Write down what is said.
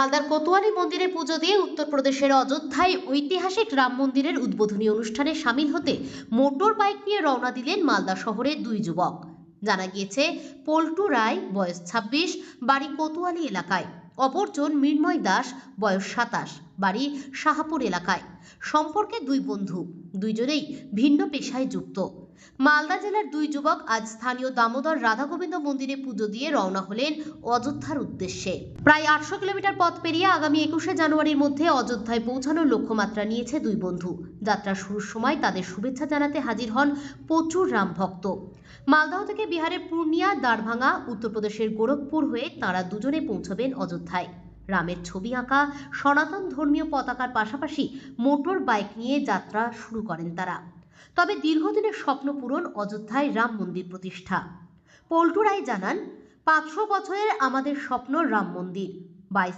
মালদার কোতোয়ালি মন্দিরে পুজো দিয়ে উত্তরপ্রদেশের অযোধ্যায় ঐতিহাসিক রাম মন্দিরের উদ্বোধনী অনুষ্ঠানে সামিল হতে মোটর বাইক নিয়ে রওনা দিলেন মালদা শহরের দুই যুবক। জানা গিয়েছে, পল্টু রায় বয়স ২৬, বাড়ি কোতোয়ালি এলাকায়, অপরজন মৃন্ময় দাস বয়স ২৭, বাড়ি শাহপুর এলাকায়। সম্পর্কে দুই বন্ধু, দুইজনেই ভিন্ন পেশায় যুক্ত। মালদা জেলার দুই যুবক আজ স্থানীয় দামোদর রাধা গোবিন্দ মন্দিরে পুজো দিয়ে রওনা হলেন অযোধ্যার উদ্দেশ্যে। প্রায় ৮০০ কিলোমিটার পথ পেরিয়ে আগামী ২১শে জানুয়ারির মধ্যে অযোধ্যায় পৌঁছানোর লক্ষ্যমাত্রা নিয়েছে দুই বন্ধু। যাত্রা শুরুর সময় তাদের শুভেচ্ছা জানাতে হাজির হন প্রচুর রাম ভক্ত। মালদহ থেকে বিহারের পূর্ণিয়া, দারভাঙ্গা, উত্তরপ্রদেশের গোরখপুর হয়ে তাঁরা দুজনে পৌঁছবেন অযোধ্যায়। রামের ছবি আঁকা সনাতন ধর্মীয় পতাকার পাশাপাশি মোটর বাইক নিয়ে যাত্রা শুরু করেন তারা। তবে দীর্ঘদিনের স্বপ্ন পূরণ, অযোধ্যায় রাম মন্দির প্রতিষ্ঠা। পল্টু রায় জানান, ৫০০ বছরের আমাদের স্বপ্ন রাম মন্দির। ২২